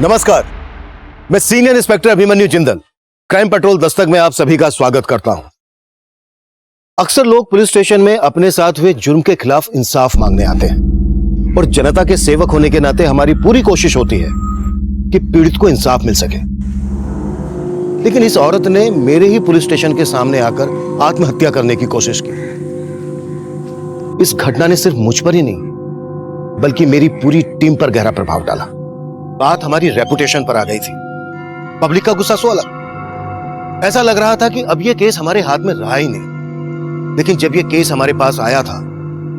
नमस्कार, मैं senior inspector Abhimanyu Jindal crime petrol Dastak में आप सभी का स्वागत करता हूं। अक्सर लोग पुलिस स्टेशन में अपने साथ हुए जुर्म के खिलाफ इंसाफ मांगने आते हैं और जनता के सेवक होने के नाते हमारी पूरी कोशिश होती है कि पीड़ित को इंसाफ मिल सके। लेकिन इस औरत ने मेरे ही पुलिस स्टेशन के सामने आकर आत्महत्या करने की कोशिश की। इस घटना ने सिर्फ मुझ पर ही नहीं बल्कि मेरी पूरी टीम पर गहरा प्रभाव डाला। बात हमारी रेपुटेशन पर आ गई थी। पब्लिक का गुस्सा सो अलग। ऐसा लग रहा था कि अब यह केस हमारे हाथ में रहा ही नहीं। लेकिन जब यह केस हमारे पास आया था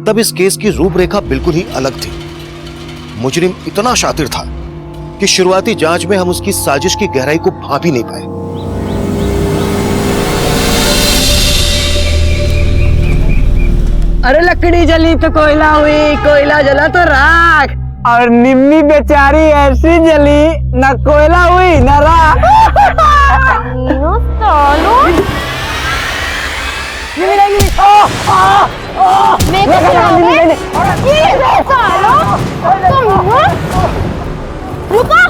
तब इस केस की रूपरेखा बिल्कुल ही अलग थी। मुजरिम इतना शातिर था कि शुरुआती जांच में हम उसकी साजिश की गहराई को भांप ही नहीं पाए। अरे लकड़ी जली तो कोयला हुई, कोयला जला तो राख, और निम्मी बेचारी ऐसी जली न कोयला हुई न राख। रुको,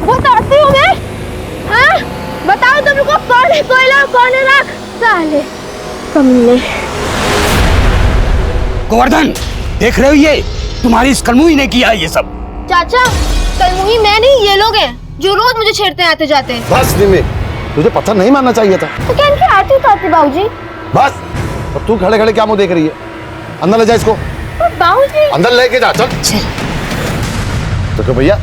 बताती हूँ मैं। हाँ, बताओ तुम लोग कौन है कोयला कौन है राख? साले कमीने। गोवर्धन, देख रहे हो ये तुम्हारी इस कलमुही ने किया ये सब। चाचा, कलमुही मैं नहीं, ये लोग हैं जो रोज मुझे छेड़ते आते जाते हैं। बस निम्मी, तुझे पत्थर नहीं मारना चाहिए था। तो क्या इनकी आती आती बाबूजी? बस, अब तू खड़े खड़े क्या मुंह देख रही है? अंदर ले जा इसको। बाबूजी अंदर लेके जा, चल। तो भैया,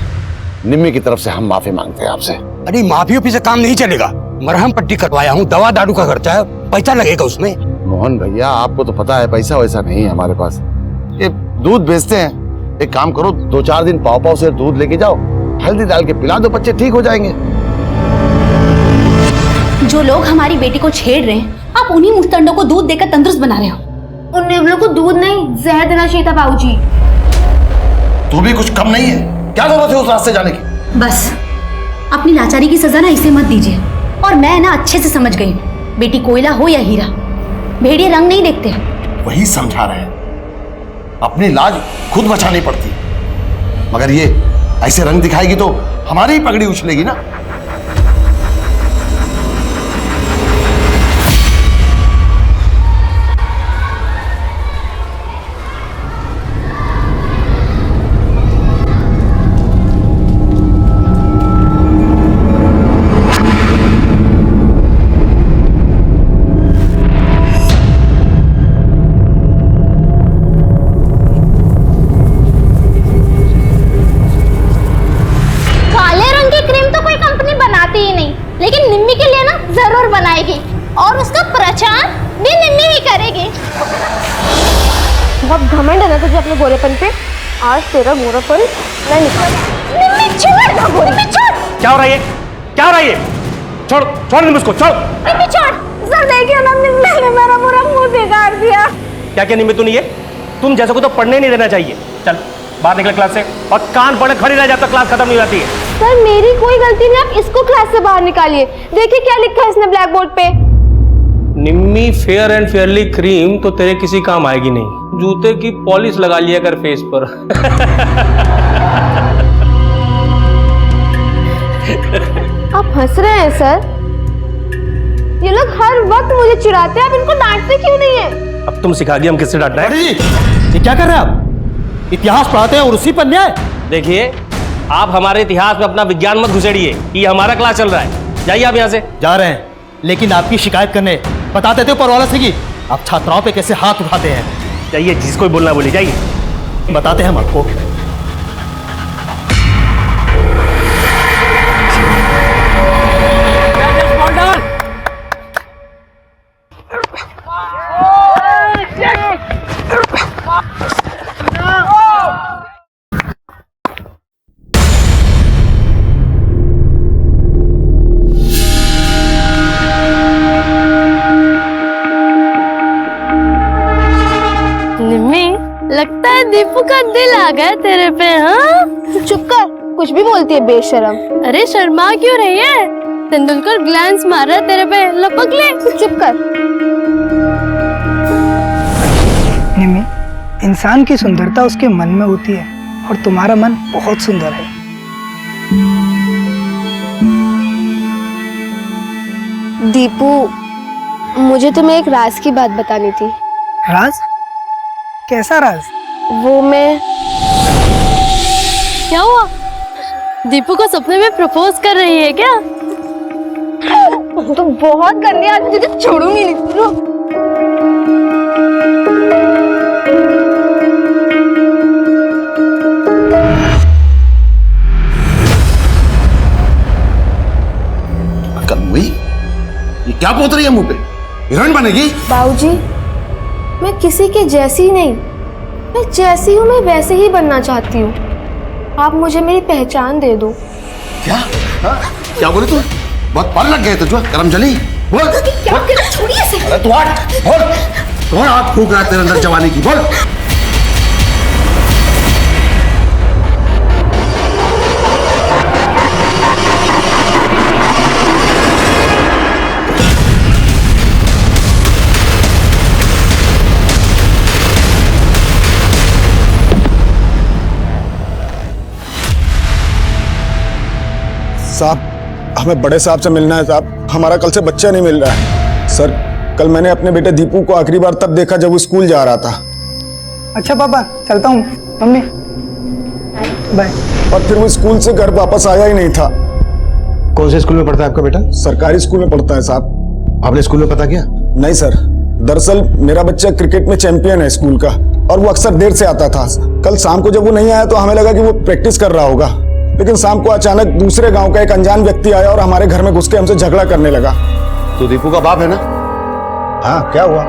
निम्मी की तरफ से हम माफी मांगते हैं आपसे। अरे माफी ओफी से काम नहीं चलेगा। मरहम पट्टी करवाया हूँ, दवा दारू का खर्चा है, पैसा लगेगा उसमें। मोहन भैया, आपको तो पता है पैसा वैसा नहीं है हमारे पास। ये दूध बेचते हैं। एक काम करो, 2-4 दिन पाव पाव से दूध लेके जाओ, हल्दी डाल के पिला दो, बच्चे ठीक हो जाएंगे। जो लोग हमारी बेटी को छेड़ रहे हैं, आप उन्हीं मुस्तंडों को दूध देकर तंदुरुस्त बना रहे हो। उन निवलों को दूध नहीं जहर देना चाहिए था बाबूजी। तू भी कुछ कम नहीं है, क्या जरूरत है उस रास्ते जाने की? बस अपनी लाचारी की सजा ना इसे मत दीजिए। और मैं ना अच्छे से समझ गई, बेटी कोयला हो या हीरा, भेड़िए रंग नहीं देखते। वही समझा रहे हैं, अपनी लाज खुद बचानी पड़ती, मगर ये ऐसे रंग दिखाएगी तो हमारी ही पगड़ी उछलेगी ना। लेकिन निम्मी के लिए ना जरूर बनाएगी और उसका प्रचार भी निम्मी ही करेगी। बहुत घमंड है ना तुझे अपने गोरेपन पे। आज तेरा गोरापन मैं निकालूंगा। निम्मी छोड़ ना गोरी, निम्मी छोड़। क्या हो रहा है ये? क्या हो रहा है ये? छोड़, छोड़ निम्मी उसको, छोड़। निम्मी छोड़। सर देखिए ना, निम्मी ने मेरा पूरा मुंह बिगाड़ दिया। क्या क्या निम्मी, तू नहीं है? तुम जैसे को तो पढ़ने नहीं देना चाहिए। चल बाहर निकल क्लास से, और कान पड़े खड़ी रह जाता, क्लास खत्म नहीं जाती है। सर मेरी कोई गलती नहीं, आप इसको क्लास से बाहर निकालिए। देखिए क्या लिखा है इसने ब्लैक बोर्ड पे। निम्मी फेयर एंड फेयरली क्रीम तो तेरे किसी काम आएगी नहीं। जूते की पॉलिश लगा लिया कर फेस पर। आप हंस रहे हैं सर? ये लोग हर वक्त मुझे चिढ़ाते हैं, आप इनको डांटते क्यों नहीं है? अब तुम सिखा दिया हम किससे डांटना है। ये क्या कर रहे हैं आप? इतिहास पढ़ाते हैं और उसी पर न्याय। देखिए, आप हमारे इतिहास में अपना विज्ञान मत घुसेड़िए कि हमारा क्लास चल रहा है। जाइए आप यहाँ से। जा रहे हैं, लेकिन आपकी शिकायत करने बता देते ऊपर वाला से कि आप छात्राओं पे कैसे हाथ उठाते हैं। जाइए, जिसको भी बोलना बोलिए, जाइए। बताते हैं हम आपको। लगता है दीपू का दिल आ गया तेरे पे। हाँ चुप कर, कुछ भी बोलती है बेशरम। अरे शर्मा क्यों रही है? तेंदुलकर ग्लैंस मार रहा है तेरे पे, लपक ले। चुप कर। निम्मी, इंसान की सुंदरता उसके मन में होती है और तुम्हारा मन बहुत सुंदर है। दीपू, मुझे तुम्हें एक राज की बात बतानी थी। राज? कैसा राज? वो मैं... क्या हुआ? दीपू को सपने में प्रपोज कर रही है क्या? तो बहुत गंदी आदमी, तुझे छोड़ूंगी नहीं। रुक। अकल हुई? ये क्या पोत रही है मुंह पे? हीरोइन बनेगी? बाबूजी, मैं किसी के जैसी नहीं, मैं जैसी हूँ मैं वैसे ही बनना चाहती हूँ। आप मुझे मेरी पहचान दे दो। क्या? क्या बोले तू? बहुत पर लग गए तुझे, करम जली। बोल। छोड़िए इसे। अरे तू हट, बोल। कौन आग फूक रहा है तेरे अंदर जवानी की? बोल। साहब, हमें बड़े साहब से मिलना है साहब। हमारा कल से बच्चा नहीं मिल रहा है सर। कल मैंने अपने बेटे दीपू को आखिरी बार तब देखा जब वो स्कूल जा रहा था। अच्छा पापा, चलता हूँ। मम्मी बाय। और फिर वो स्कूल से घर वापस आया ही नहीं था। कौन से स्कूल में पढ़ता है आपका बेटा? सरकारी स्कूल में पढ़ता है साहब। आपने स्कूल में पता किया? नहीं सर, दरअसल मेरा बच्चा क्रिकेट में चैंपियन है स्कूल का, और वो अक्सर देर से आता था। कल शाम को जब वो नहीं आया तो हमें लगा कि वो प्रैक्टिस कर रहा होगा, लेकिन शाम को अचानक दूसरे गांव का एक अनजान व्यक्ति आया और हमारे घर में घुस के हमसे झगड़ा करने लगा। तो दीपू का बाप है ना? हाँ, क्या हुआ?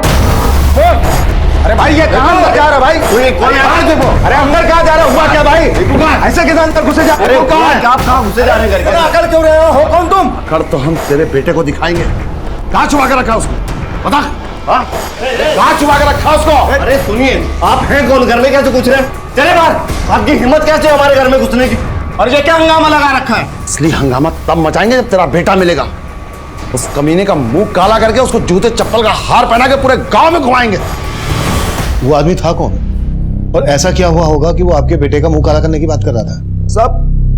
अरे भाई ये कहाँ जा रहा भाई? अरे अंदर कहाँ जा रहा? हुआ क्या भाई? ऐसे कैसे अंदर घुसे जा? अरे आप कहाँ घुसे जा रहे हैं? अकल क्यों रहे हो? कौन तुम? कर तो हम तेरे बेटे को दिखाएंगे। कहाँ छुपा के रखा उसको? बता। हाँ? कहाँ छुपा के रखा उसको? अरे सुनिए, आप हैं कौन? घर में कैसे घुस रहे हैं? चले बाहर। आपकी हिम्मत कैसे है हमारे घर में घुसने की? और ये क्या हंगामा लगा रखा है? असली हंगामा तब मचाएंगे जब तेरा बेटा मिलेगा। उस कमीने का मुंह काला करके उसको जूते चप्पल का हार पहना के पूरे गांव में घुमाएंगे। वो आदमी था कौन? और ऐसा क्या हुआ होगा कि वो आपके बेटे का मुंह काला करने की बात कर रहा था? साहब,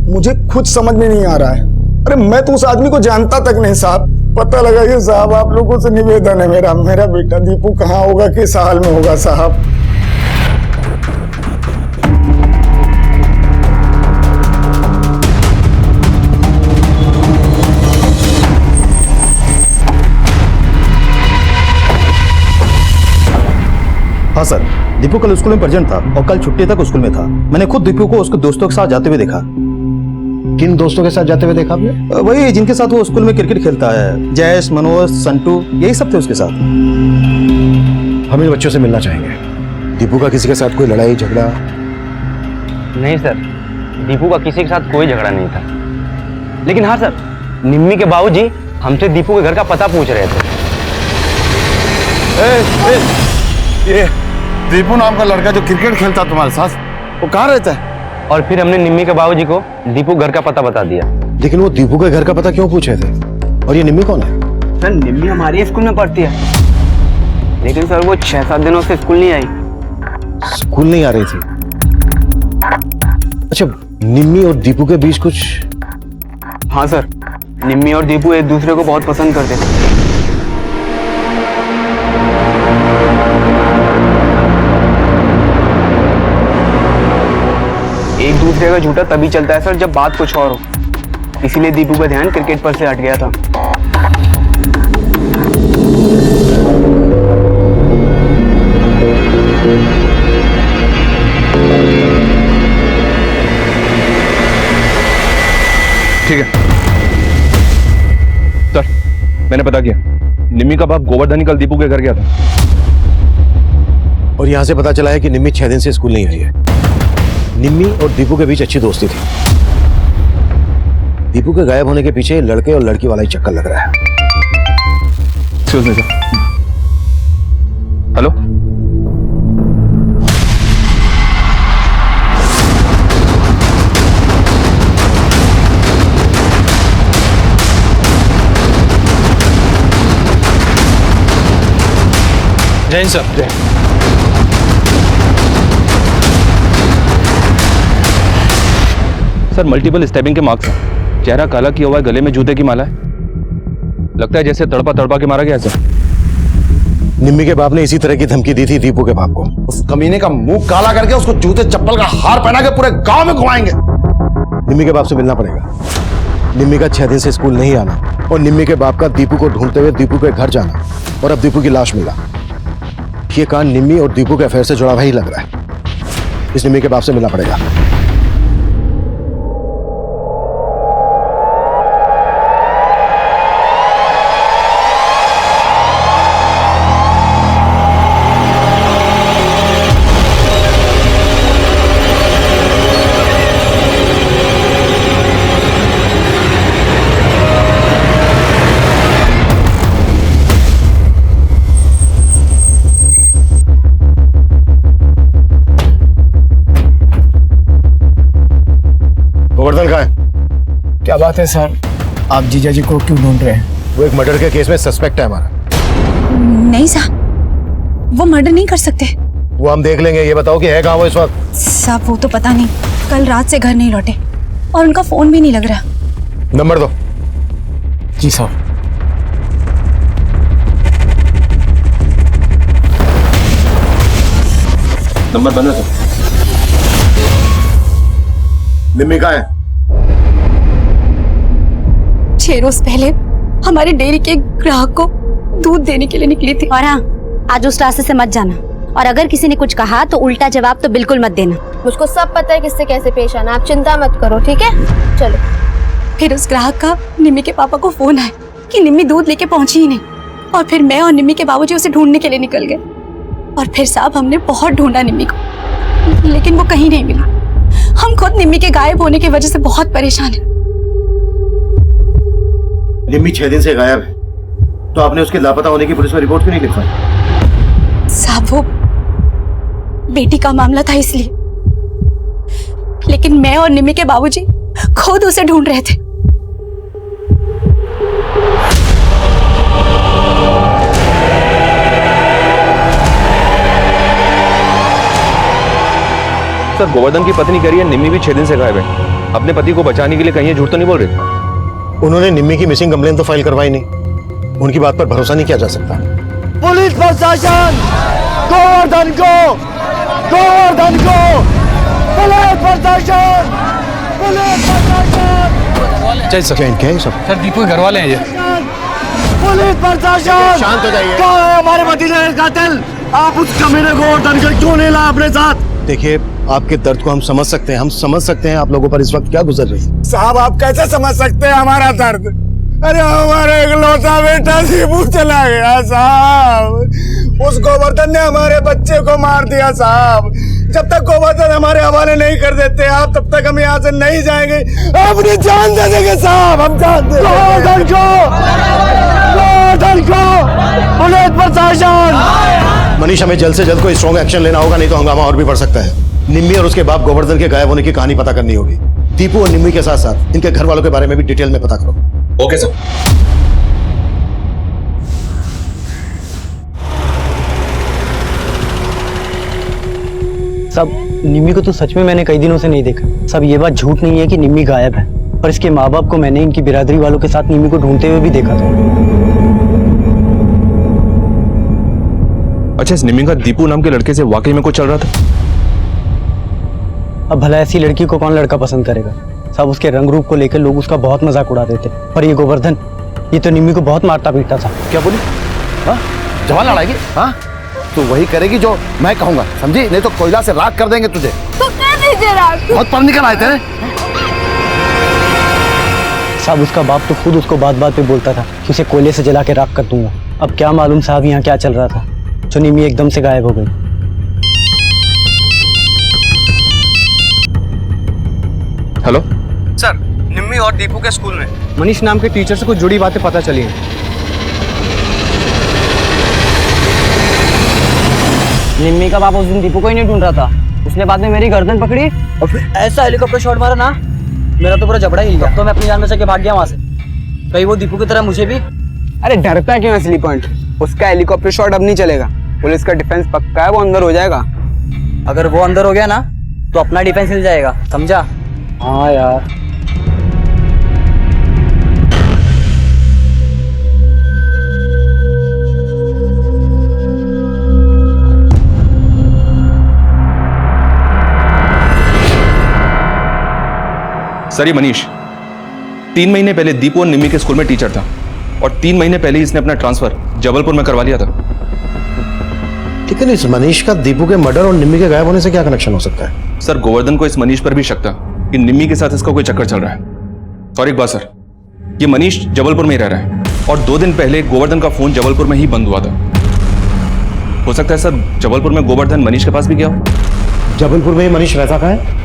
मुझे खुद समझ में नहीं आ रहा है। अरे मैं तो उस आदमी को जानता तक नहीं साहब। पता लगा कि साहब आप लोगों से निवेदन है मेरा बेटा दीपू कहाँ होगा, किस हाल में होगा साहब। हाँ सर, दीपू कल स्कूल में प्रेजेंट था और कल छुट्टी तक स्कूल में था। मैंने खुद दीपू को उसके दोस्तों के साथ जाते हुए देखा। किन दोस्तों के साथ जाते हुए देखा आपने? वही जिनके साथ वो स्कूल में क्रिकेट खेलता है, जयेश, मनोज, संटू, यही सब थे उसके साथ। हम इन बच्चों से मिलना चाहेंगे। दीपू का किसी के साथ कोई लड़ाई झगड़ा? नहीं सर, दीपू का किसी के साथ कोई झगड़ा नहीं था। लेकिन हाँ सर, निम्मी के बाबूजी हमसे दीपू के घर का पता पूछ रहे थे। ये दीपू नाम का लड़का जो क्रिकेट खेलता तुम्हारे साथ, वो कहाँ रहता है? और फिर हमने निम्मी के बाबूजी को दीपू घर का पता बता दिया। लेकिन वो दीपू के घर का पता क्यों पूछे थे? और ये निम्मी कौन है? सर, निम्मी हमारे स्कूल में पढ़ती है, लेकिन सर वो 6-7 दिनों से स्कूल नहीं आई। स्कूल नहीं आ रही थी? अच्छा, निम्मी और दीपू के बीच कुछ? हाँ सर, निम्मी और दीपू एक दूसरे को बहुत पसंद करते थे। एक दूसरे का झूठा तभी चलता है सर जब बात कुछ और हो। इसीलिए दीपू का ध्यान क्रिकेट पर से हट गया था। ठीक है सर, मैंने पता किया। निम्मी का बाप गोवर्धन ही कल दीपू के घर गया था। और यहां से पता चला है कि निम्मी 6 दिन से स्कूल नहीं आई है। निम्मी और दीपू के बीच अच्छी दोस्ती थी। दीपू के गायब होने के पीछे लड़के और लड़की वाला ही चक्कर लग रहा है। Excuse me sir. हेलो, जय हिंद सर। जय। सर, मल्टीपल स्टैबिंग के मार्क्स हैं। चेहरा काला किया हुआ है, गले में जूते की माला है। लगता है जैसे तड़पा तड़पा के मारा गया ऐसा। निम्मी के बाप ने इसी तरह की धमकी दी थी दीपू के बाप को। उस कमीने का मुंह काला करके उसको जूते चप्पल का हार पहना के पूरे गांव में घुमाएंगे। निम्मी के बाप से मिलना पड़ेगा। निम्मी का 6 दिन से स्कूल नहीं आना और निम्मी के बाप का दीपू को ढूंढते हुए दीपू के घर जाना और अब दीपू की लाश मिला। ये कांड निम्मी और दीपू के अफेयर से जुड़ा हुआ ही लग रहा है। इस निम्मी के बाप से मिलना पड़ेगा। गोवर्धन कहाँ है? क्या बात है सर, आप जीजा जी को क्यों ढूंढ रहे हैं? वो एक मर्डर के केस में सस्पेक्ट है हमारा। नहीं साहब, वो मर्डर नहीं कर सकते। वो हम देख लेंगे। ये बताओ कि है कहाँ वो इस वक्त? साहब वो तो पता नहीं, कल रात से घर नहीं लौटे और उनका फोन भी नहीं लग रहा। नंबर दो। जी साहब। नंबर बंद है सर। निम्मी कहाँ है? 6 रोज पहले हमारे डेयरी के ग्राहक को दूध देने के लिए निकली थी। और हाँ, आज उस रास्ते से मत जाना और अगर किसी ने कुछ कहा तो उल्टा जवाब तो बिल्कुल मत देना। मुझको सब पता है किससे कैसे पेश आना, आप चिंता मत करो, ठीक है? चलो। फिर उस ग्राहक का निम्मी के पापा को फोन आया कि निम्मी दूध लेके पहुंची ही नहीं और फिर मैं और निम्मी के बाबूजी उसे ढूंढने के लिए निकल गए। और फिर साहब हमने बहुत ढूंढा निम्मी को, लेकिन वो कहीं नहीं मिला। हम खुद निम्मी के गायब होने की वजह से बहुत परेशान हैं। निम्मी 6 दिन से गायब है, तो आपने उसके लापता होने की पुलिस में रिपोर्ट क्यों नहीं लिखवाई? साहब वो बेटी का मामला था इसलिए, लेकिन मैं और निम्मी के बाबूजी खुद उसे ढूंढ रहे थे। सर गोवर्धन की पत्नी कह रही है निम्मी भी 6 दिन से गायब है। अपने पति को बचाने के लिए कहीं ये झूठ तो नहीं बोल रहे? उन्होंने निम्मी की मिसिंग कंप्लेन तो फाइल करवाई नहीं। उनकी बात पर भरोसा नहीं किया जा सकता। पुलिस प्रशासन, गोवर्धन को, गोवर्धन को, पुलिस प्रशासन, पुलिस प्रशासन। जय सर। क्या है सब? सर दीपू के घर वाले हैं ये। पुलिस प्रशासन, शांत हो जाइए। कहाँ है हमारे भतीजे का कातिल? आप उस कमीने गोवर्धन को क्यों नहीं लाए अपने साथ? देखिए, आपके दर्द को हम समझ सकते हैं। हम समझ सकते हैं आप लोगों पर इस वक्त क्या गुजर रही है। साहब आप कैसे समझ सकते हैं हमारा दर्द? अरे हमारे इकलौता बेटा दीपू चला गया साहब। उस गोवर्धन ने हमारे बच्चे को मार दिया साहब। जब तक गोवर्धन हमारे हवाले नहीं कर देते आप, तब तक हम यहाँ से नहीं जाएंगे। अपनी जान दे देंगे साहब, हम जान दे। गोवर्धन को, गोवर्धन को, पुलिस प्रशासन। मनीष, हमें जल्द से जल्द कोई स्ट्रॉन्ग एक्शन लेना होगा, नहीं तो हंगामा और भी बढ़ सकता है। निम्मी और उसके बाप गोवर्धन के गायब होने की कहानी पता करनी होगी। दीपू और निम्मी के साथ साथ इनके घर वालों के बारे में भी डिटेल में पता करो। Okay sir. सब निम्मी को तो सच में मैंने कई दिनों से नहीं देखा। सब ये बात झूठ नहीं है कि निम्मी गायब है, और इसके माँ बाप को मैंने इनकी बिरादरी वालों के साथ निम्मी को ढूंढते हुए भी देखा था। अच्छा, इस निम्मी का दीपू नाम के लड़के से वाकई में कुछ चल रहा था? अब भला ऐसी लड़की को कौन लड़का पसंद करेगा? सब उसके रंग रूप को लेकर लोग उसका बहुत मजाक उड़ाते थे। और ये गोवर्धन, ये तो निम्मी को बहुत मारता पीटता था। क्या बोली? हाँ, जवान लड़ाएगी? हाँ, तो वही करेगी जो मैं कहूंगा, समझी? नहीं तो कोयला से राख कर देंगे तुझे। तो कर दीजिए राख। बहुत पढ़ निकल आए थे। साहब उसका बाप तो खुद उसको बात बात पे बोलता था कि उसे कोयले से जला के राख कर दूंगा। अब क्या मालूम साहब यहाँ क्या चल रहा था, जो निम्मी एकदम से गायब हो गई। हेलो सर, निम्मी और दीपू के स्कूल में मनीष नाम के टीचर से कुछ जुड़ी बातें पता चली हैं। निम्मी का बाप उस दिन दीपू को ही नहीं ढूंढ रहा था, उसने बाद में मेरी गर्दन पकड़ी और फिर ऐसा हेलीकॉप्टर शॉट मारा ना, मेरा तो पूरा जबड़ा हिल गया। तो मैं अपनी जान बचा के भाग गया वहां से। कहीं वो दीपू की तरह मुझे भी। अरे डरता क्यों असली पॉइंट? उसका हेलीकॉप्टर शॉट अब नहीं चलेगा। पुलिस का डिफेंस पक्का है, वो अंदर हो जाएगा। अगर वो अंदर हो गया ना तो अपना डिफेंस हिल जाएगा, समझा? हाँ यार। सर ये मनीष 3 महीने पहले दीपू और निम्मी के स्कूल में टीचर था और 3 महीने पहले ही इसने अपना ट्रांसफर जबलपुर में करवा लिया था। लेकिन इस मनीष का दीपू के मर्डर और निम्मी के गायब होने से क्या कनेक्शन हो सकता है? सर गोवर्धन को इस मनीष पर भी शक था कि निम्मी के साथ इसका कोई चक्कर चल रहा है। और एक बात सर, ये मनीष जबलपुर में ही रह रहा है और 2 दिन पहले गोवर्धन का फोन जबलपुर में ही बंद हुआ था। हो सकता है सर जबलपुर में गोवर्धन मनीष के पास भी गया हो। जबलपुर में ही मनीष रहता कहाँ है?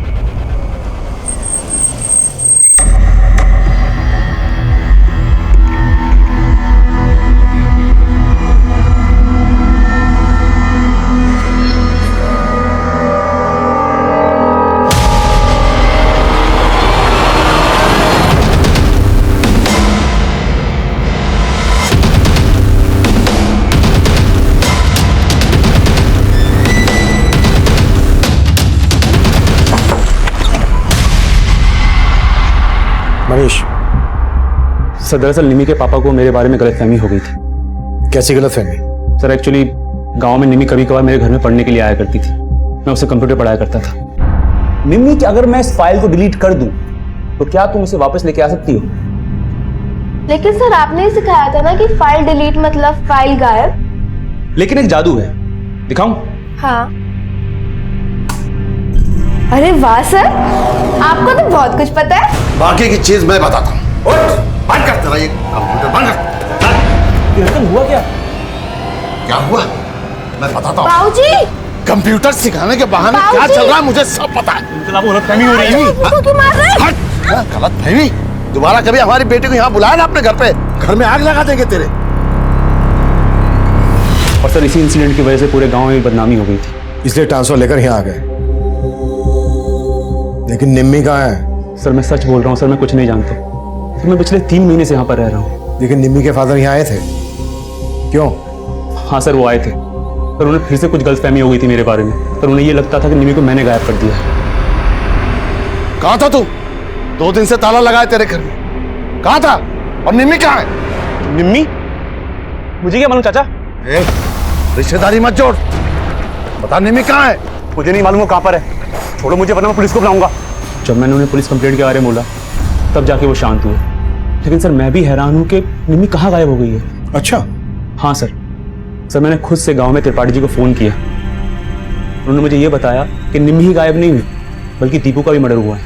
मनीष, सर दरअसल निमी के पापा को मेरे बारे में गलतफहमी हो गई थी। कैसी गलतफहमी? सर एक्चुअली गांव में निमी कभी कभार मेरे घर में पढ़ने के लिए आया करती थी। मैं उसे कंप्यूटर पढ़ाया करता था। निम्मी कि अगर मैं इस फाइल को डिलीट कर दूं तो क्या तुम इसे वापस लेके आ सकती हो? लेकिन सर आपने ही सिखाया था ना कि फाइल डिलीट मतलब फाइल गायब। लेकिन एक जादू है, दिखाऊं? हाँ। अरे वाह सर, आपको तो बहुत कुछ पता है। बाकी की चीज मैं बताता हूँ। बंद कर तेरा ये कंप्यूटर, बंद कर। हुआ क्या? क्या हुआ मैं बताता हूँ। बाबूजी, कंप्यूटर सिखाने के बहाने क्या चल रहा है मुझे सब पता है। गलतफहमी हो रही है। गलतफहमी? दोबारा कभी हमारी बेटी को यहाँ बुलाया ना अपने घर पे, घर में आग लगा देंगे तेरे। और सर इसी इंसिडेंट की वजह से पूरे गांव में बदनामी हो गई थी, इसलिए ट्रांसफर लेकर यहाँ आ गए। लेकिन निम्मी कहाँ है? सर मैं सच बोल रहा हूँ सर, मैं कुछ नहीं जानता। तो मैं पिछले 3 महीने से यहाँ पर रह रहा हूँ। लेकिन निम्मी के फादर यहाँ आए थे, क्यों? हाँ सर वो आए थे, पर उन्हें फिर से कुछ गलतफहमी हो गई थी मेरे बारे में। पर उन्हें ये लगता था कि निम्मी को मैंने गायब कर दिया। कहाँ था तू? 2 दिन से ताला लगा है तेरे घर में। कहाँ था? और निम्मी कहाँ है? निम्मी? मुझे क्या मालूम चाचा? रिश्तेदारी मत जोड़, बता निम्मी कहाँ है? मुझे नहीं मालूम वो कहाँ पर है। छोड़ो मुझे, वरना मैं पुलिस को बुलाऊंगा। जब मैंने उन्हें पुलिस कंप्लेंट के बारे में बोला तब जाके वो शांत हुए। लेकिन सर मैं भी हैरान हूँ कि निम्मी कहाँ गायब हो गई है। अच्छा? हाँ सर मैंने खुद से गांव में त्रिपाठी जी को फोन किया। उन्होंने मुझे ये बताया कि निम्मी ही गायब नहीं हुई बल्कि दीपू का भी मर्डर हुआ है।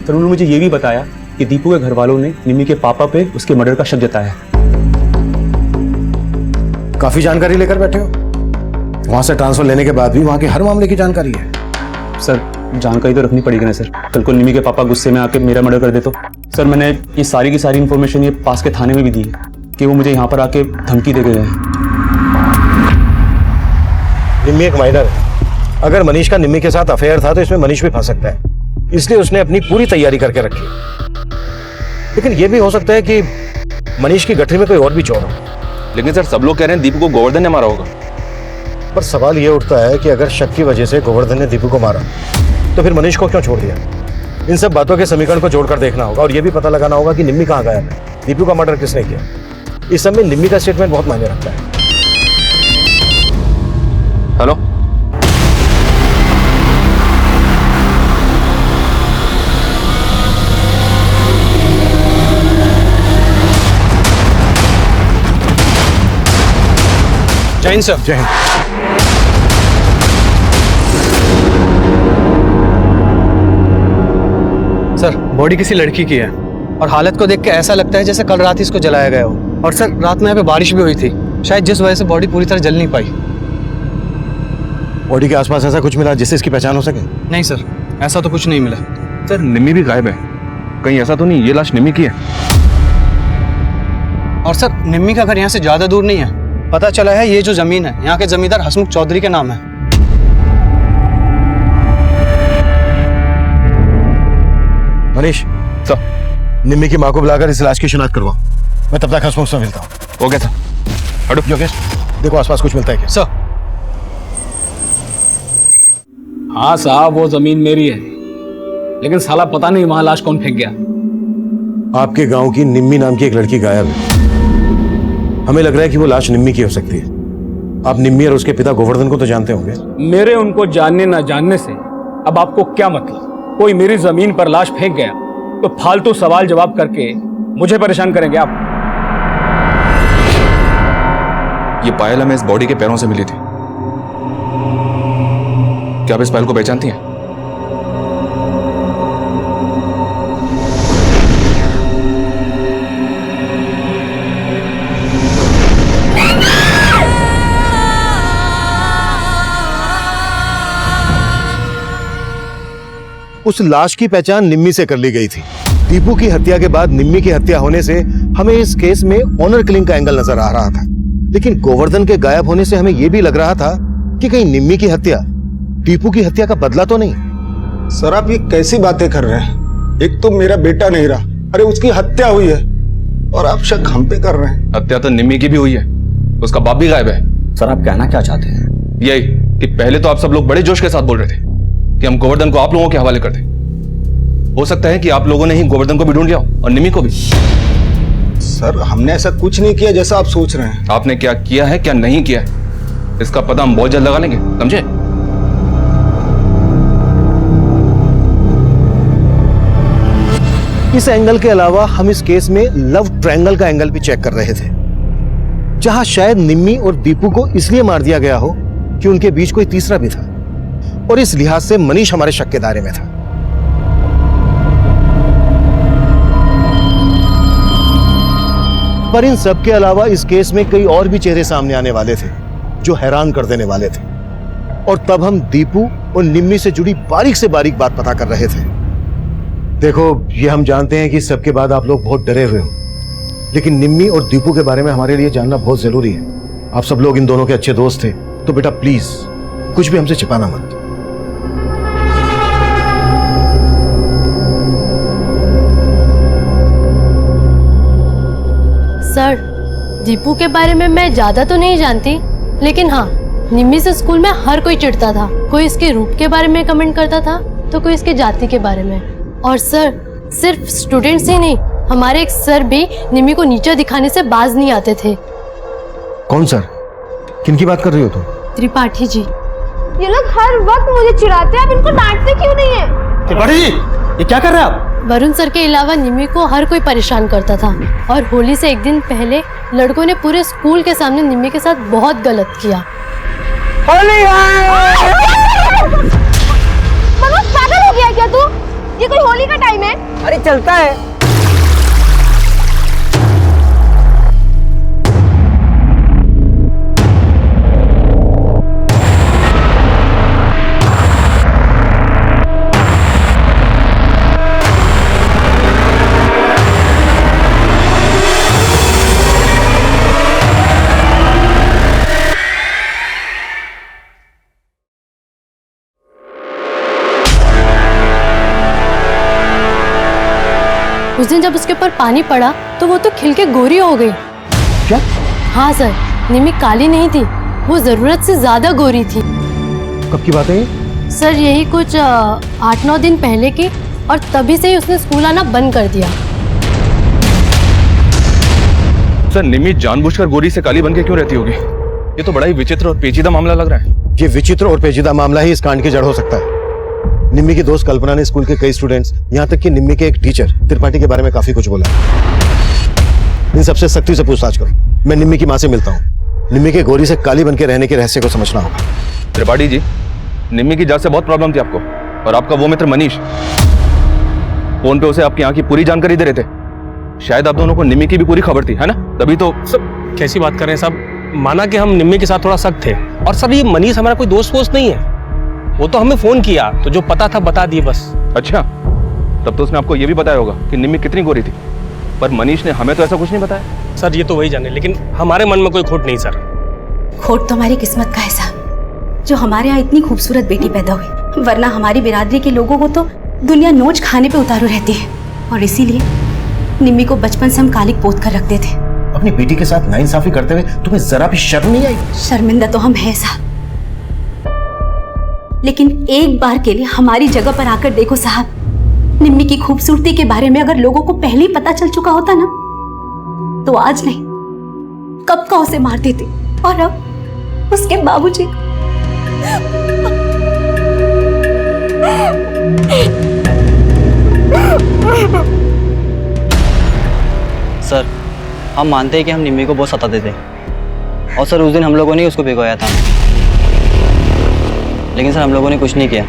सर उन्होंने मुझे ये भी बताया कि दीपू के घर वालों ने निम्मी के पापा पे उसके मर्डर का शक जताया है। काफी जानकारी लेकर बैठे हो। वहां से ट्रांसफर लेने के बाद भी वहां के हर मामले की जानकारी है। सर जानकारी तो रखनी पड़ेगी ना सर, कल को निम्मी के पापा गुस्से में आके मेरा मर्डर कर दे तो। सर मैंने ये सारी की सारी इन्फॉर्मेशन ये पास के थाने में भी दी है कि वो मुझे यहाँ पर आके धमकी दे गए हैं। निम्मी एक माइनर है। अगर मनीष का निम्मी के साथ अफेयर था तो इसमें मनीष भी फंस सकता है, इसलिए उसने अपनी पूरी तैयारी करके रखी। लेकिन यह भी हो सकता है कि मनीष की गठरी में कोई और भी चोर हो। लेकिन सर सब लोग कह रहे हैं दीपू को गोवर्धन ने मारा होगा। पर सवाल यह उठता है कि अगर शक की वजह से गोवर्धन ने दीपू को मारा तो फिर मनीष को क्यों छोड़ दिया? इन सब बातों के समीकरण को जोड़कर देखना होगा और यह भी पता लगाना होगा कि निम्मी कहाँ गायब है, दीपू का मर्डर किसने किया। इस सब में निम्मी का स्टेटमेंट बहुत मायने रखता है। हेलो, जय हिंद सर। जय हिंद। सर बॉडी किसी लड़की की है और हालत को देख के ऐसा लगता है जैसे कल रात ही इसको जलाया गया हो। और सर रात में यहाँ पे बारिश भी हुई थी, शायद जिस वजह से बॉडी पूरी तरह जल नहीं पाई। बॉडी के आसपास ऐसा कुछ मिला जिससे इसकी पहचान हो सके? नहीं सर, ऐसा तो कुछ नहीं मिला। सर निम्मी भी गायब है, कहीं ऐसा तो नहीं ये लाश निम्मी की है? और सर निम्मी का घर यहाँ से ज्यादा दूर नहीं है। पता चला है ये जो जमीन है यहाँ के जमींदार हसमुख चौधरी के नाम है। मनीष सर, निम्मी की मां को बुलाकर इस लाश की शिनाख्त करवाओ। मैं तब तक हसमुख से मिलता हूँ। Okay sir. हटो। योगेश देखो आसपास कुछ मिलता है क्या? सर। हाँ साहब वो जमीन मेरी है, लेकिन साला पता नहीं वहां लाश कौन फेंक गया। आपके गांव की निम्मी नाम की एक लड़की गायब है। हमें लग रहा है कि वो लाश निम्मी की हो सकती है। आप निम्मी और उसके पिता गोवर्धन को तो जानते होंगे। मेरे उनको जानने ना जानने से अब आपको क्या मतलब? कोई मेरी जमीन पर लाश फेंक गया तो फालतू सवाल जवाब करके मुझे परेशान करेंगे आप? ये पायल हमें इस बॉडी के पैरों से मिली थी। क्या आप इस पायल को पहचानती हैं? उस लाश की पहचान निम्मी से कर ली गई थी। दीपू की हत्या के बाद निम्मी की हत्या होने से हमें इस केस में ऑनर किलिंग का एंगल नजर आ रहा था, लेकिन गोवर्धन के गायब होने से हमें यह भी लग रहा था कि कहीं निम्मी की हत्या दीपू की हत्या का बदला तो नहीं। सर आप ये कैसी बातें कर रहे हैं? एक तो मेरा बेटा नहीं रहा, अरे उसकी हत्या हुई है और आप शक हम पे कर रहे हैं। हत्या तो निम्मी की भी हुई है, उसका बाप भी गायब है। सर आप कहना क्या चाहते हैं? यही कि पहले तो आप सब लोग बड़े जोश के साथ बोल रहे थे कि हम गोवर्धन को आप लोगों के हवाले कर दें। हो सकता है कि आप लोगों ने ही गोवर्धन को भी ढूंढ लिया और निम्मी को भी। सर हमने ऐसा कुछ नहीं किया जैसा आप सोच रहे हैं। आपने क्या किया है क्या नहीं किया है इसका पता हम बहुत जल्द लगा लेंगे, समझे? इस एंगल के अलावा हम इस केस में लव ट्रायंगल का एंगल भी चेक कर रहे थे, जहां शायद निम्मी और दीपू को इसलिए मार दिया गया हो कि उनके बीच कोई तीसरा भी था, और इस लिहाज से मनीष हमारे शक के दायरे में था। पर इन सब के अलावा इस केस में कई और भी चेहरे सामने आने वाले थे जो हैरान कर देने वाले थे, और तब हम दीपू और निम्मी से जुड़ी बारीक से बारीक बात पता कर रहे थे। देखो, ये हम जानते हैं कि सबके बाद आप लोग बहुत डरे हुए हो, लेकिन निम्मी और दीपू के बारे में हमारे लिए जानना बहुत जरूरी है। आप सब लोग इन दोनों के अच्छे दोस्त थे, तो बेटा प्लीज कुछ भी हमसे छिपाना मत। सर, दीपू के बारे में मैं ज्यादा तो नहीं जानती, लेकिन हाँ, निम्मी से स्कूल में हर कोई चिढ़ता था। कोई इसके रूप के बारे में कमेंट करता था तो कोई इसके जाति के बारे में। और सर, सिर्फ स्टूडेंट्स ही नहीं, हमारे एक सर भी निम्मी को नीचा दिखाने से बाज नहीं आते थे। कौन सर? किनकी बात कर रही हो तुम? त्रिपाठी जी। ये लोग हर वक्त मुझे चिढ़ाते हैं, आप इनको डांटते क्यों नहीं है? त्रिपाठी जी, ये क्या कर रहे हैं आप? वरुण सर के अलावा निम्मी को हर कोई परेशान करता था, और होली से एक दिन पहले लड़कों ने पूरे स्कूल के सामने निम्मी के साथ बहुत गलत किया। होली मनोज, पागल हो गया क्या तू? ये कोई होली का टाइम है? अरे चलता है। उस दिन जब उसके ऊपर पानी पड़ा तो वो तो खिल के गोरी हो गई। क्या? हाँ सर, निम्मी काली नहीं थी, वो जरूरत से ज्यादा गोरी थी। कब की बात है ये? सर यही कुछ 8-9 दिन पहले की, और तभी से ही उसने स्कूल आना बंद कर दिया। सर, निम्मी जानबूझकर गोरी से काली बन के क्यों रहती होगी? ये तो बड़ा ही विचित्र और पेचीदा मामला लग रहा है। ये विचित्र और पेचीदा मामला ही इस कांड की जड़ हो सकता है। निम्मी की दोस्त कल्पना ने स्कूल के कई स्टूडेंट्स, यहाँ तक कि निम्मी के एक टीचर त्रिपाठी के बारे में काफी कुछ बोला। इन सबसे सख्ती से पूछताछ करो। मैं निम्मी की माँ से मिलता हूँ। निम्मी के गोरी से काली बन के रहने के रहस्य को समझना होगा। त्रिपाठी जी, निम्मी की जात से बहुत प्रॉब्लम थी आपको, और आपका वो मित्र मनीष फोन पे उसे आपकी यहाँ की पूरी जानकारी दे रहे थे। शायद आप दोनों को निम्मी की भी पूरी खबर थी, है ना? तभी तो। सब कैसी बात कर रहे हैं साहब? माना कि हम निम्मी के साथ थोड़ा सख्त थे, और सर ये मनीष हमारा कोई दोस्त वोस्त नहीं है। वो तो हमें फोन किया तो जो पता था बता दिए बस। अच्छा, तब तो उसने आपको ये भी बताया होगा कि निम्मी कितनी गोरी थी, पर मनीष ने हमें तो ऐसा कुछ नहीं बताया। सर ये तो वही जाने, लेकिन हमारे मन में कोई खोट नहीं सर। खोट तो हमारी किस्मत का है साहब, जो हमारे यहाँ इतनी खूबसूरत बेटी पैदा हुई, वरना हमारी बिरादरी के लोगों को तो दुनिया नोच खाने पे उतारू रहती है, और इसीलिए निम्मी को बचपन से हम कालिक पोत कर रखते थे। अपनी बेटी के साथ नाइंसाफी करते हुए तुम्हें जरा भी शर्म नहीं आई? शर्मिंदा तो हम है साहब, लेकिन एक बार के लिए हमारी जगह पर आकर देखो साहब, निम्मी की खूबसूरती के बारे में अगर लोगों को पहले ही पता चल चुका होता ना, तो आज नहीं कब का उसे मार देते। और अब उसके बाबूजी सर हम मानते हैं कि हम निम्मी को बहुत सताते थे और सर उस दिन हम लोगों ने उसको भिगोया था, लेकिन सर हम लोगों ने कुछ नहीं किया,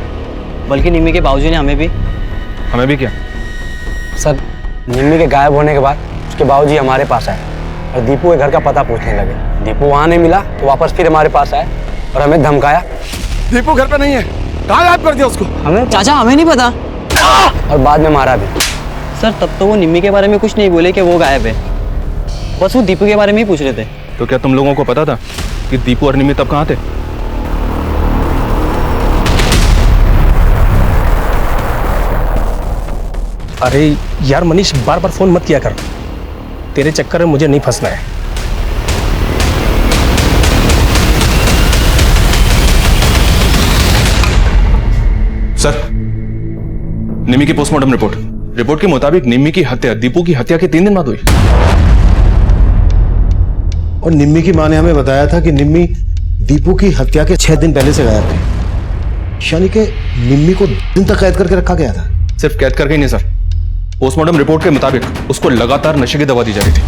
बल्कि निम्मी के बाबूजी ने हमें भी क्या? सर निम्मी के गायब होने के बाद उसके बाबूजी हमारे पास आए और दीपू के घर का पता पूछने लगे। दीपू वहाँ नहीं मिला तो वापस फिर हमारे पास आए और हमें धमकाया। दीपू घर पे नहीं है, कहाँ गायब कर दिया उसको? चाचा हमें नहीं पता, और बाद में मारा भी। सर तब तो वो निम्मी के बारे में कुछ नहीं बोले कि वो गायब है, बस वो दीपू के बारे में ही पूछ रहे थे। तो क्या तुम लोगों को पता था कि दीपू और निम्मी तब कहाँ थे? अरे यार मनीष, बार बार फोन मत किया कर, तेरे चक्कर में मुझे नहीं फंसना है। सर, निम्मी की पोस्टमार्टम रिपोर्ट के मुताबिक निम्मी की हत्या दीपू की हत्या के 3 दिन बाद हुई। और निम्मी की मां ने हमें बताया था कि निम्मी दीपू की हत्या के 6 दिन पहले से गायब थी, यानी कि निम्मी को दिन तक कैद करके रखा गया था। सिर्फ कैद करके ही नहीं सर, पोस्टमार्टम रिपोर्ट के मुताबिक उसको लगातार नशे की दवा दी जा रही थी।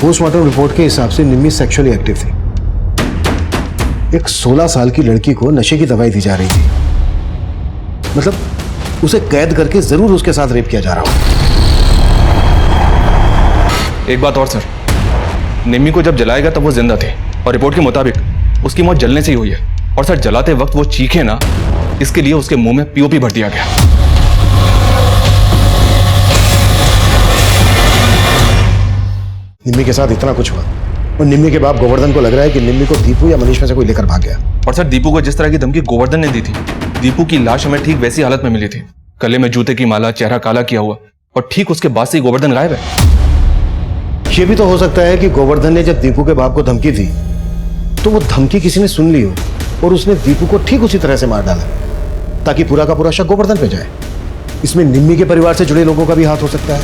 पोस्टमार्टम रिपोर्ट के हिसाब से निम्मी सेक्सुअली एक्टिव थी। एक 16 साल की लड़की को नशे की दवाई दी जा रही थी, मतलब उसे कैद करके जरूर उसके साथ रेप किया जा रहा हो। एक बात और सर, निम्मी को जब जलाएगा तब वो जिंदा थी और रिपोर्ट के मुताबिक उसकी मौत जलने से ही हुई है। और सर जलाते वक्त वो चीखे ना, इसके लिए उसके मुंह में पीओपी भर दिया गया। निम्मी के साथ इतना कुछ हुआ और निम्मी के बाप गोवर्धन को लग रहा है कि निम्मी को दीपू या मनीष में से कोई लेकर भाग गया। और सर दीपू को जिस तरह की धमकी गोवर्धन ने दी थी, दीपू की लाश हमें ठीक वैसी हालत में मिली थी, गले में जूते की माला, चेहरा काला किया हुआ, और ठीक उसके बाद से गोवर्धन गायब है। ये भी तो हो सकता है कि गोवर्धन ने जब दीपू के बाप को धमकी दी तो वो धमकी किसी ने सुन ली हो और उसने दीपू को ठीक उसी तरह से मार डाला ताकि पूरा का पूरा शक गोवर्धन पे जाए। इसमें निम्मी के परिवार से जुड़े लोगों का भी हाथ हो सकता है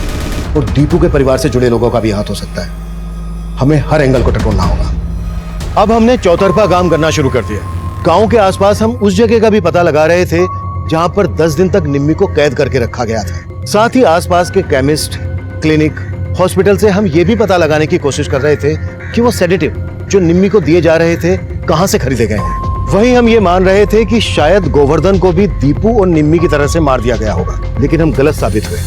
और दीपू के परिवार से जुड़े लोगों का भी हाथ हो सकता है। हमें हर एंगल को टटोलना होगा। अब हमने चौतरफा काम करना शुरू कर दिया। गांव के आसपास हम उस जगह का भी पता लगा रहे थे जहां पर 10 दिन तक निम्मी को कैद करके रखा गया था। साथ ही आसपास के केमिस्ट, क्लिनिक, हॉस्पिटल से हम ये भी पता लगाने की कोशिश कर रहे थे कि वो सेडेटिव जो निम्मी को दिए जा रहे थे कहां से खरीदे गए हैं। वहीं हम ये मान रहे थे कि शायद गोवर्धन को भी दीपू और निम्मी की तरह से मार दिया गया होगा, लेकिन हम गलत साबित हुए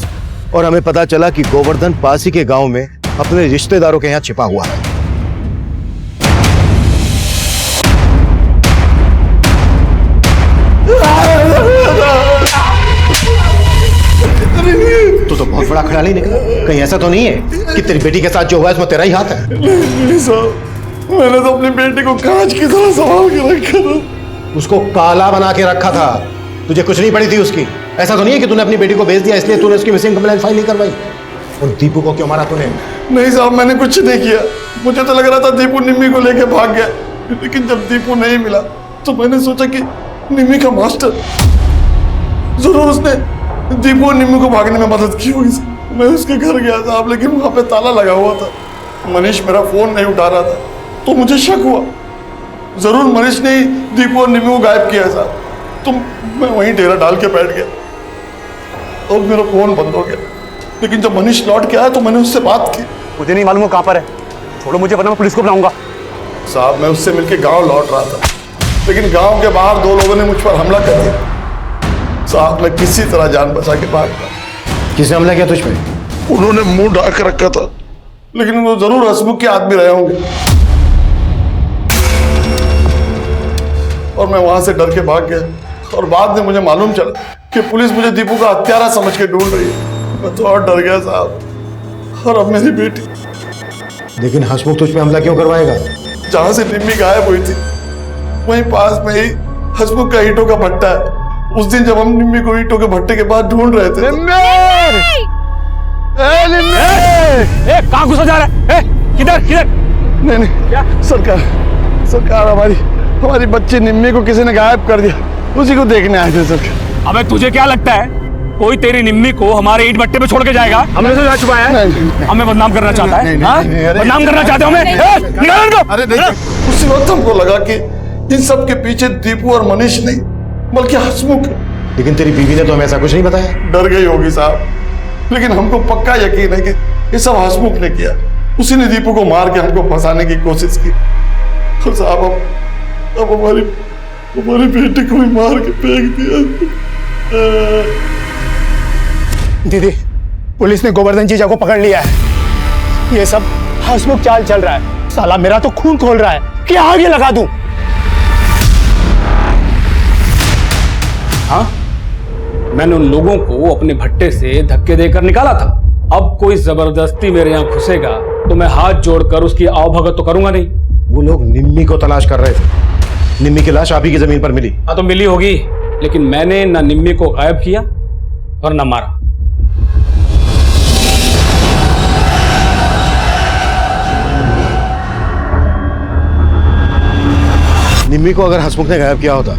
और हमें पता चला कि गोवर्धन पास ही के गांव में अपने रिश्तेदारों के यहाँ छिपा हुआ है। तो बहुत बड़ा खिलाड़ी निकला। कहीं ऐसा तो नहीं है कि तेरी बेटी के साथ जो हुआ है उसमें तेरा ही हाथ है? नहीं साहब, मैंने तो अपनी बेटी को कांच की तरह संभाल के रखा था। उसको काला बना के रखा था, तुझे कुछ नहीं पड़ी थी उसकी। ऐसा तो नहीं है कि तूने अपनी बेटी को बेच दिया इसलिए तूने उसकी मिसिंग कंप्लेंट फाइल नहीं करवाई। और दीपू को क्यों मारा तूने? नहीं साहब, मैंने कुछ नहीं किया। मुझे तो लग रहा था दीपू निम्मी को लेके भाग गया, लेकिन जब दीपू नहीं मिला तो मैंने सोचा कि निम्मी का मास्टर जरूर उसने दीपू और निम्मी को भागने में मदद की होगी। मैं उसके घर गया साहब, लेकिन वहां पे ताला लगा हुआ था। मनीष मेरा फोन नहीं उठा रहा था तो मुझे शक हुआ जरूर मनीष ने ही दीपू और निम्मी को गायब किया साहब। तो मैं वहीं डेरा डाल के बैठ गया और मेरा फोन बंद हो गया। लेकिन जब मनीष लौट के आया तो मैंने उससे बात की। मुझे नहीं मालूम वो कहाँ पर है, छोड़ो मुझे, वरना मैं पुलिस को बुलाऊंगा। साहब मैं उससे मिलके गांव लौट रहा था, लेकिन गांव के बाहर 2 लोगों ने मुझ पर हमला कर दिया। साहब मैं किसी तरह जान बचा के भाग गया। किसने हमला किया तुझ पे? उन्होंने मुंह ढाक के रखा था, लेकिन वो जरूर हसमुख के आदमी रहे होंगे। और मैं वहां से डर के भाग गया और बाद में मुझे मालूम चला कि पुलिस मुझे दीपू का हत्यारा समझ के ढूंढ रही है। मैं तो और डर गया साहब। और अब मेरी बेटी। लेकिन हसमुख तुझ पे हमला क्यों करवाएगा? जहां से निम्मी गायब हुई थी वहीं पास में ही हसमुख का ईंटों का भट्टा है। उस दिन जब हम निम्मी को ईंटों के भट्टे के पास ढूंढ रहे थे कहाँ घुसा जा रहा है? किधर किधर? नहीं क्या? सरकार हमारी बच्ची निम्मी को किसी ने गायब कर दिया, उसी को देखने आए थे सरकार। अबे तुझे क्या लगता है कोई तेरी निम्मी को हमारे ईंट भट्टे पे छोड़ के जाएगा? हमने तो छुपाया है। हमें बदनाम करना चाहता है? बदनाम करना चाहते हो हमें? निकाल इनको। अरे नहीं, उसी वक्त हमको लगा कि इन सब के पीछे दीपू और मनीष नहीं बल्कि हसमुख है। लेकिन तेरी बीवी ने तो हमें ऐसा कुछ नहीं बताया। डर गई होगी साहब, लेकिन हमको पक्का यकीन है कि ये सब हसमुख ने किया। उसी ने दीपू को मार के हमको फंसाने की कोशिश की। और साहब अब हमारी बेटी को भी मार के फेंक दिया। दीदी, पुलिस ने गोवर्धन जीजा को पकड़ लिया है। ये सब हंसमुख चाल चल रहा है। साला मेरा तो खून खोल रहा है कि आगे लगा दूं। हाँ, मैंने उन लोगों को अपने भट्टे से धक्के देकर निकाला था। अब कोई जबरदस्ती मेरे यहाँ घुसेगा तो मैं हाथ जोड़कर उसकी आवभगत तो करूंगा नहीं। वो लोग निम्मी को तलाश कर रहे थे। निम्मी की लाश आप ही की जमीन पर मिली। हाँ तो मिली होगी, लेकिन मैंने ना निम्मी को गायब किया और ना मारा। निम्मी को अगर हसमुख ने गायब किया होता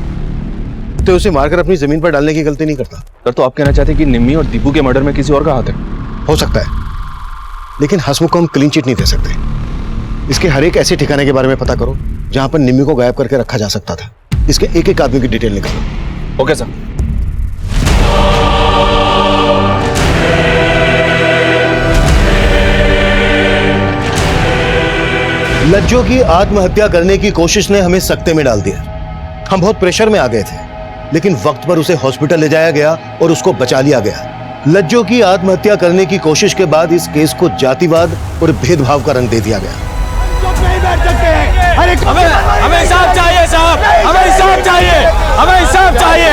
तो उसे मारकर अपनी जमीन पर डालने की गलती नहीं करता। सर, तो आप कहना चाहते हैं कि निम्मी और दीपू के मर्डर में किसी और का हाथ है? हो सकता है, लेकिन हसमुख को हम क्लीन चिट नहीं दे सकते। इसके हर एक ऐसे ठिकाने के बारे में पता करो जहां पर निम्मी को गायब करके रखा जा सकता था। इसके एक एक आदमी की डिटेल निकालो। Okay sir. लज्जो की आत्महत्या करने की कोशिश ने हमें सकते में डाल दिया। हम बहुत प्रेशर में आ गए थे, लेकिन वक्त पर उसे हॉस्पिटल ले जाया गया और उसको बचा लिया गया। लज्जो की आत्महत्या करने की कोशिश के बाद इस केस को जातिवाद और भेदभाव का रंग दे दिया गया। हमें इंसाफ चाहिए साहब, हमें इंसाफ चाहिए, हमें इंसाफ चाहिए।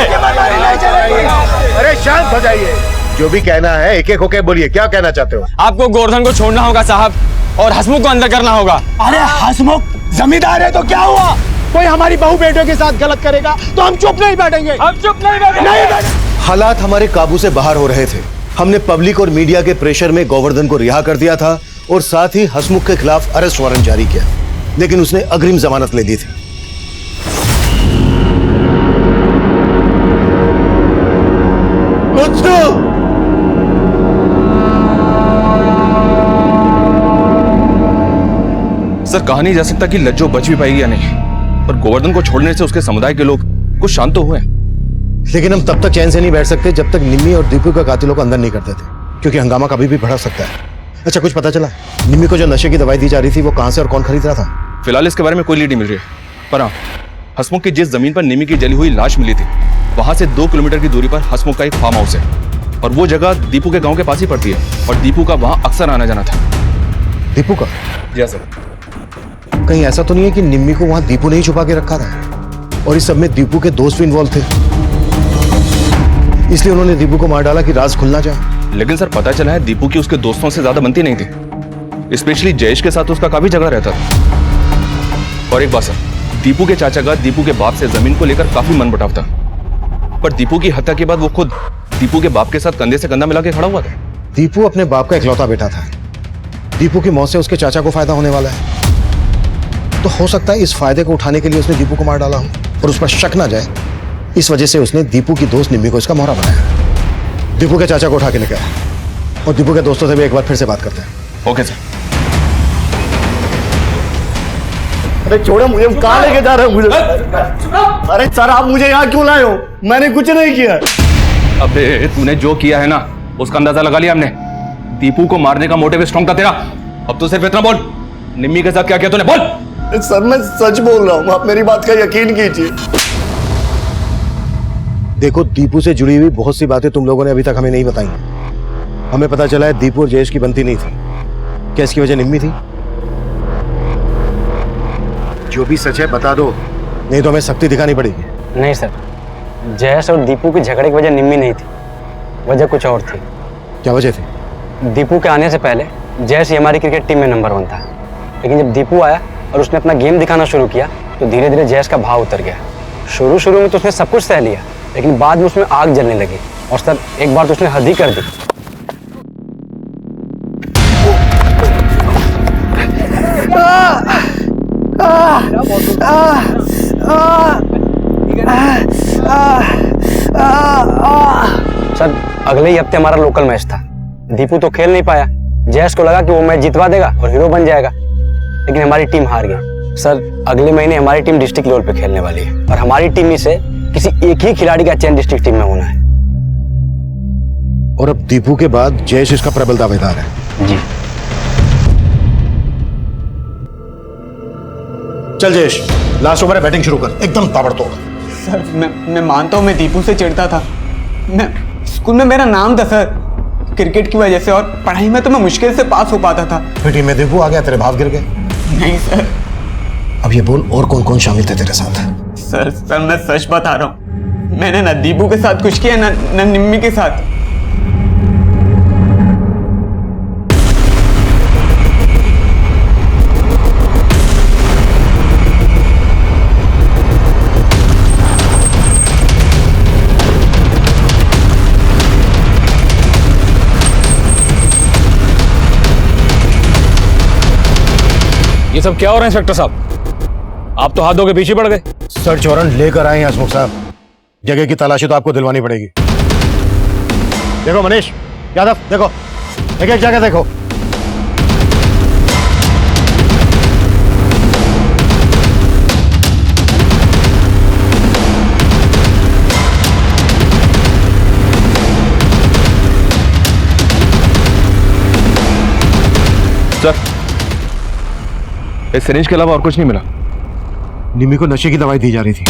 अरे शांत हो जाइए, जो भी कहना है एक एक होके बोलिए। क्या कहना चाहते हो? आपको गोवर्धन को छोड़ना होगा साहब, और हसमुख को अंदर करना होगा। अरे हसमुख जमींदार है तो क्या हुआ? कोई हमारी बहू बेटों के साथ गलत करेगा तो हम चुप नहीं बैठेंगे। हम चुप नहीं बैठेंगे। हालात हमारे काबू से बाहर हो रहे थे। हमने पब्लिक और मीडिया के प्रेशर में गोवर्धन को रिहा कर दिया था और साथ ही हसमुख के खिलाफ अरेस्ट वारंट जारी किया, लेकिन उसने अग्रिम जमानत ले ली थी। सर, कहा नहीं जा सकता कि लज्जो बच भी पाएगी या नहीं, पर गोवर्धन को छोड़ने से उसके समुदाय के लोग कुछ शांत तो हुए। लेकिन हम तब तक चैन से नहीं बैठ सकते जब तक निम्मी और दीपू का कातिलों को अंदर नहीं कर देते, क्योंकि हंगामा कभी भी बढ़ सकता है। अच्छा, कुछ पता चला निम्मी को जो नशे की दवाई दी जा रही थी वो कहां से और कौन खरीद रहा था? फिलहाल इसके बारे में कोई लीड नहीं मिल रही है, पर हाँ, हसमुख की जिस जमीन पर निम्मी की जली हुई लाश मिली थी वहां से 2 किलोमीटर की दूरी पर हसमुख का एक फार्म हाउस है, और वो जगह दीपू के गाँव के पास ही पड़ती है, और दीपू का वहां अक्सर आना जाना था। दीपू का? जी सर। कहीं ऐसा तो नहीं है कि निम्मी को वहां दीपू ने ही छुपा के रखा था और इस सब में दीपू के दोस्त भी इन्वॉल्व थे, इसलिए उन्होंने दीपू को मार डाला कि राज खुलना जाए? लेकिन सर, पता चला है दीपू की उसके दोस्तों से ज्यादा बनती नहीं थी, स्पेशली जयेश के साथ उसका काफी झगड़ा रहता था। और एक बात सर, दीपू के चाचा का दीपू के बाप से जमीन को लेकर काफी मनमुटाव था, पर दीपू की हत्या के बाद वो खुद दीपू के बाप के साथ कंधे से कंधा मिला के खड़ा हुआ था। दीपू अपने बाप का इकलौता बेटा था। दीपू की मौत से उसके चाचा को फायदा होने वाला है, तो हो सकता है इस फायदे को उठाने के लिए उसने दीपू को मार डाला हो और उस पर शक ना जाए, इस वजह से उसने दीपू की दोस्त निम्मी को इसका मोहरा बनाया। दीपू के चाचा को उठा के लेकर आया और दीपू के दोस्तों से भी एक बार फिर से बात करते हैं। Okay sir. अरे छोड़ो मुझे, कहाँ लेके जा रहे हो मुझे? अरे सर, आप मुझे यहाँ क्यों लाए हो? मैंने कुछ नहीं किया। अबे तूने जो किया है ना उसका अंदाजा लगा लिया हमने। दीपू को मारने का मोटिव स्ट्रॉन्ग था तेरा। अब तो सिर्फ इतना बोल, निम्मी के साथ क्या किया तूने? बोल। सर, मैं सच बोल रहा हूँ, आप मेरी बात का यकीन कीजिए। देखो, दीपू से जुड़ी हुई बहुत सी बातें तुम लोगों ने अभी तक हमें नहीं बताई। हमें पता चला है दीपू और जयेश की बनती नहीं थी। क्या इसकी वजह निम्मी थी? जो भी सच है बता दो, नहीं तो हमें सख्ती दिखानी पड़ेगी। नहीं सर, जयेश और दीपू के झगड़े की वजह निम्मी नहीं थी, वजह कुछ और थी। क्या वजह थी? दीपू के आने से पहले जयेश ही हमारी क्रिकेट टीम में नंबर 1 था, लेकिन जब दीपू आया और उसने अपना गेम दिखाना शुरू किया तो धीरे धीरे जयेश का भाव उतर गया। शुरू में तो उसने सब कुछ सह लिया, लेकिन बाद में उसमें आग जलने लगी और सर एक बार तो उसने हद ही कर दी। सर अगले ही हफ्ते हमारा लोकल मैच था। दीपू तो खेल नहीं पाया, जयेश को लगा कि वो मैच जितवा देगा और हीरो बन जाएगा, लेकिन हमारी टीम हार गई। सर अगले महीने हमारी टीम डिस्ट्रिक्ट लेवल पे खेलने वाली है और हमारी टीम ही से किसी एक ही खिलाड़ी का चयन डिस्ट्रिक्ट टीम में होना है। और अब दीपू के बाद जयेश इसका प्रबल दावेदार है। जी। चल जयेश, लास्ट ओवर है, बैटिंग शुरू कर, एकदम ताबड़तोड़। सर मैं मानता हूँ मैं दीपू से चिढ़ता था। मैं स्कूल में मेरा नाम था सर, क्रिकेट की वजह से, और पढ़ाई में तो मैं मुश्किल से पास हो पाता था। फिर टीम में दीपू आ गया, तेरे भाव गिर गए। नहीं सर। अब ये बोल, और कौन कौन शामिल थे तेरे साथ? सर मैं सच बता रहा हूँ, मैंने ना दीपू के साथ कुछ किया ना निम्मी के साथ। ये सब क्या हो रहा है इंस्पेक्टर साहब? आप तो हाथों के पीछे पड़ गए। सर्च वारंट लेकर आए हैं हसमुख साहब, जगह की तलाशी तो आपको दिलवानी पड़ेगी। देखो मनीष यादव, देखो एक एक जगह देखो। सर, इस सिरिंज के अलावा और कुछ नहीं मिला। निम्मी को नशे की दवाई दी जा रही थी,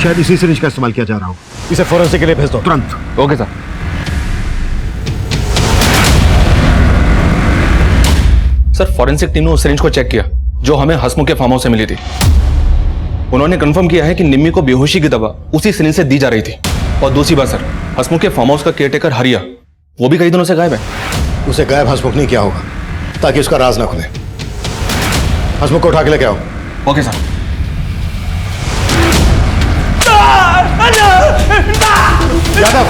शायद इसी सिरिंज का इस्तेमाल किया जा रहा हो। इसे फोरेंसिक के लिए भेज दो तुरंत। Okay sir. Sir, forensic team ने उस सिरिंज को चेक किया जो हमें हसमुख के फार्म हाउस से मिली थी। उन्होंने कंफर्म किया है कि निम्मी को बेहोशी की दवा उसी सिरिंज से दी जा रही थी। और दूसरी बात सर, हसमुख के फार्म हाउस का केयरटेकर हरिया, वो भी कई दिनों से गायब है। उसे गायब हसमुख नहीं किया होगा ताकि उसका राज ना खुले। हसमुख को उठा के लेके आओ। Okay sir. यादव,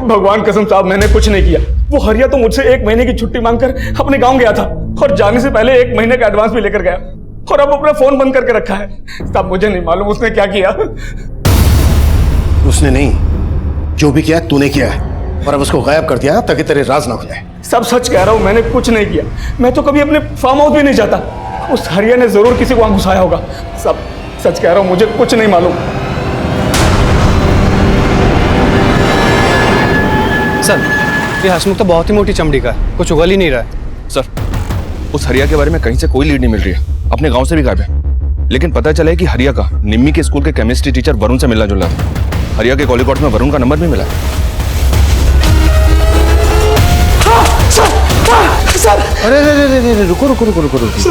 भगवान कसम साहब मैंने कुछ नहीं किया। वो हरिया तो मुझसे 1 महीने की छुट्टी मांगकर अपने गांव गया था और जाने से पहले 1 महीने का एडवांस भी लेकर गया, और अब अपना फोन बंद करके रखा है। साहब मुझे नहीं मालूम उसने क्या किया। उसने नहीं, जो भी किया तूने किया है, और अब उसको गायब कर दिया ताकि तेरे राज ना खुले। सब सच कह रहा हूं, मैंने कुछ नहीं किया। मैं तो कभी अपने फार्म हाउस भी नहीं जाता। उस हरिया ने जरूर किसी को वहां घुसाया होगा। सब सच कह रहा हूं, मुझे कुछ नहीं मालूम। सर, ये हसमुख तो बहुत ही मोटी चमड़ी का है, कुछ उगल ही नहीं रहा है। सर, उस हरिया के बारे में कहीं से कोई लीड नहीं मिल रही है। अपने गांव से भी गायब है। लेकिन पता चला है कि हरिया का निम्मी के स्कूल के केमिस्ट्री टीचर वरुण से मिलना जुलना था। हरिया के कॉल रिकॉर्ड में वरुण का नंबर भी मिला है। सर, अरे रुको रुको रुको रुको रुको,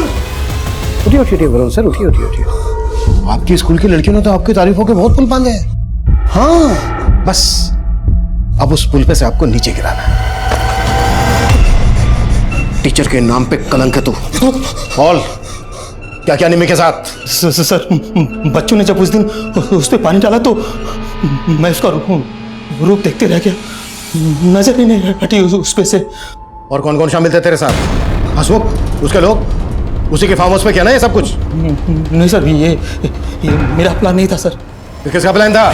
उठिए उठिए वरुण सर, उठिए उठिए उठिए। आपकी स्कूल की लड़कियों ने तो आपकी तारीफों के बहुत पुल बांधे हैं। हाँ, बस अब उस पुल पे से आपको नीचे गिराना है। टीचर के नाम पे कलंक है तू। बोल, क्या क्या निम्मी के साथ? सर, बच्चों ने जब उस दिन उस पे पानी डाला तो मैं उसका रूप देखते रह गया, नजर ही नहीं हटी उस पे से। और कौन कौन शामिल थे तेरे साथ? हसमुख, उसके लोग, उसी के फार्म हाउस पे किया ना ये सब कुछ? नहीं सर, ये मेरा प्लान नहीं था सर। तो किसका प्लान था?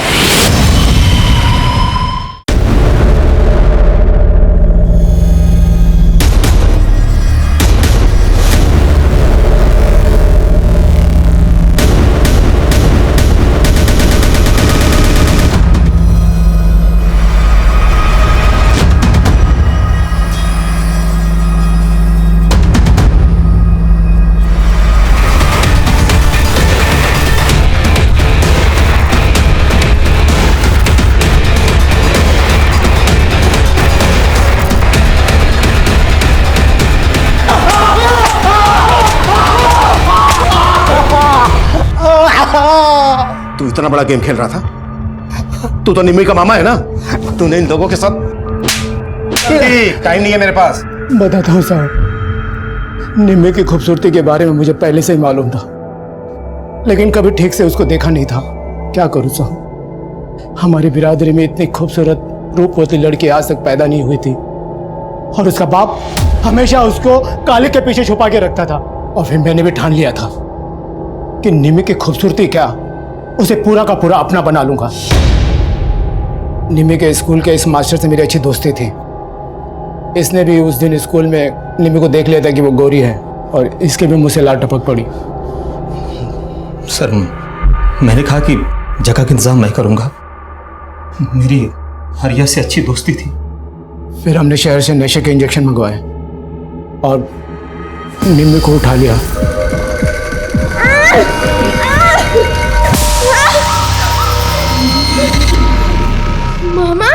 तू इतना बड़ा गेम खेल रहा था? तू तो निम्मी का मामा है ना? तूने इन लोगों के साथ। टाइम नहीं है मेरे पास। बताता हूँ साहब, निम्मी की खूबसूरती के बारे में मुझे पहले से ही मालूम था, लेकिन कभी ठीक से उसको देखा नहीं था। क्या करूँ साहब, हमारी बिरादरी में इतनी खूबसूरत रूपवती लड़की आज तक पैदा नहीं हुई थी, और उसका बाप हमेशा उसको काले के पीछे छुपा के रखता था। और फिर मैंने भी ठान लिया था कि निम्मी की खूबसूरती क्या, उसे पूरा का पूरा अपना बना लूंगा। निम्मी के स्कूल के इस मास्टर से मेरी अच्छी दोस्ती थी। इसने भी उस दिन स्कूल में निम्मी को देख लिया था कि वो गोरी है, और इसके भी मुंह से लाल टपक पड़ी। सर, मैंने कहा कि जगह का इंतजाम मैं करूंगा। मेरी हरिया से अच्छी दोस्ती थी। फिर हमने शहर से नशे के इंजेक्शन मंगवाए और निम्मी को उठा लिया। मामा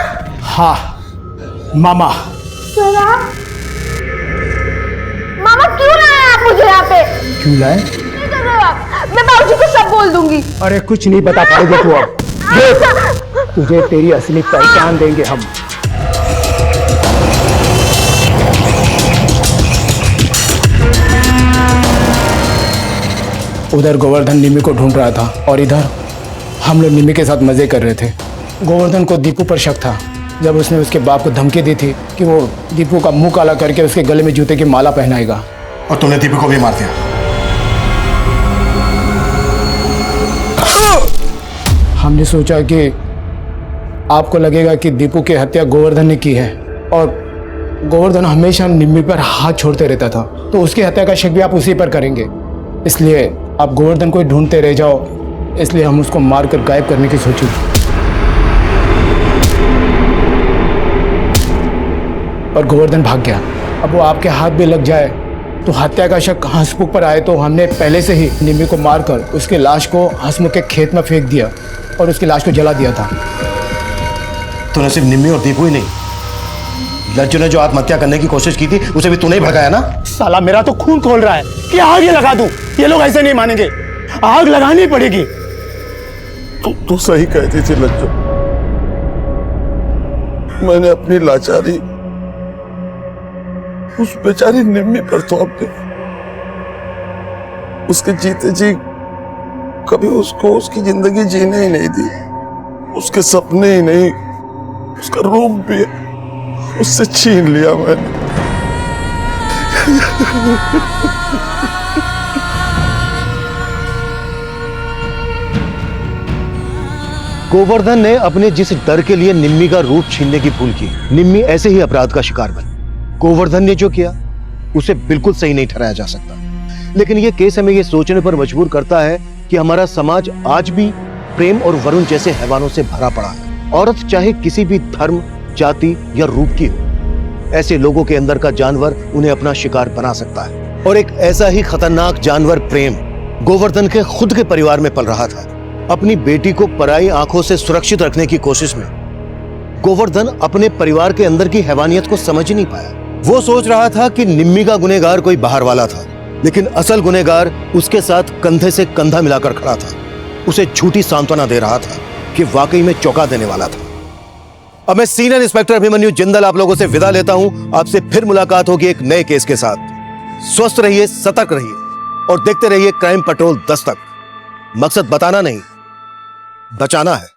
हाँ मामा। मामा क्यों लाए आप मुझे यहाँ पे? क्यों लाए? नहीं कर रहे हो आप। मैं बाबूजी को सब बोल दूंगी। अरे कुछ नहीं बता पाओगे तू अब। देख, तुझे तेरी असली पहचान देंगे हम। उधर गोवर्धन निम्मी को ढूंढ रहा था और इधर हम लोग निम्मी के साथ मजे कर रहे थे। गोवर्धन को दीपू पर शक था जब उसने उसके बाप को धमकी दी थी कि वो दीपू का मुंह काला करके उसके गले में जूते की माला पहनाएगा। और तूने दीपू को भी मार दिया। हमने सोचा कि आपको लगेगा कि दीपू की हत्या गोवर्धन ने की है और गोवर्धन हमेशा निम्मी पर हाथ छोड़ते रहता था, तो उसकी हत्या का शक भी आप उसी पर करेंगे। इसलिए आप गोवर्धन को ढूंढते रह जाओ, इसलिए हम उसको मारकर गायब करने की सोची। और गोवर्धन भाग गया। अब वो आपके हाथ भी लग जाए तो हत्या का शक हंसमुख पर आए, तो हमने पहले से ही निम्मी को मारकर उसकी लाश को हंसमुख के खेत में फेंक दिया और उसकी लाश को जला दिया था। तूने सिर्फ निम्मी और दीपू ही नहीं, लज्जू ने जो आत्महत्या करने की कोशिश की थी उसे भी तूने ही भगाया ना? साला मेरा तो खून खोल रहा है कि आग ही लगा दूं। ये लोग ऐसे नहीं मानेंगे, आग लगानी पड़ेगी। तू सही कहती थी लज्जू। मैंने अपनी लाचारी उस बेचारी निम्मी पर थोप दी। उसके जीते जी कभी उसको उसकी जिंदगी जीने ही नहीं दी, उसके सपने ही नहीं, उसका रूप भी उससे छीन लिया मैंने। गोवर्धन ने अपने जिस डर के लिए निम्मी का रूप छीनने की भूल की, निम्मी ऐसे ही अपराध का शिकार बनी। गोवर्धन ने जो किया उसे बिल्कुल सही नहीं ठहराया जा सकता, लेकिन यह केस हमें यह सोचने पर मजबूर करता है कि हमारा समाज आज भी प्रेम और वरुण जैसे हैवानों से भरा पड़ा है। औरत चाहे किसी भी धर्म, जाति या रूप की हो, ऐसे लोगों के अंदर का जानवर उन्हें अपना शिकार बना सकता है। और एक ऐसा ही खतरनाक जानवर प्रेम गोवर्धन के खुद के परिवार में पल रहा था। अपनी बेटी को पराई आंखों से सुरक्षित रखने की कोशिश में गोवर्धन अपने परिवार के अंदर की हैवानियत को समझ ही नहीं पाया। वो सोच रहा था कि निम्मी का गुनहगार कोई बाहर वाला था, लेकिन असल गुनहगार उसके साथ कंधे से कंधा मिलाकर खड़ा था, उसे झूठी सांत्वना दे रहा था कि वाकई में चौंका देने वाला था। अब मैं सीनियर इंस्पेक्टर अभिमन्यु जिंदल आप लोगों से विदा लेता हूं। आपसे फिर मुलाकात होगी एक नए केस के साथ। स्वस्थ रहिए, सतर्क रहिए और देखते रहिए क्राइम पेट्रोल दस्तक। मकसद बताना नहीं, बचाना है।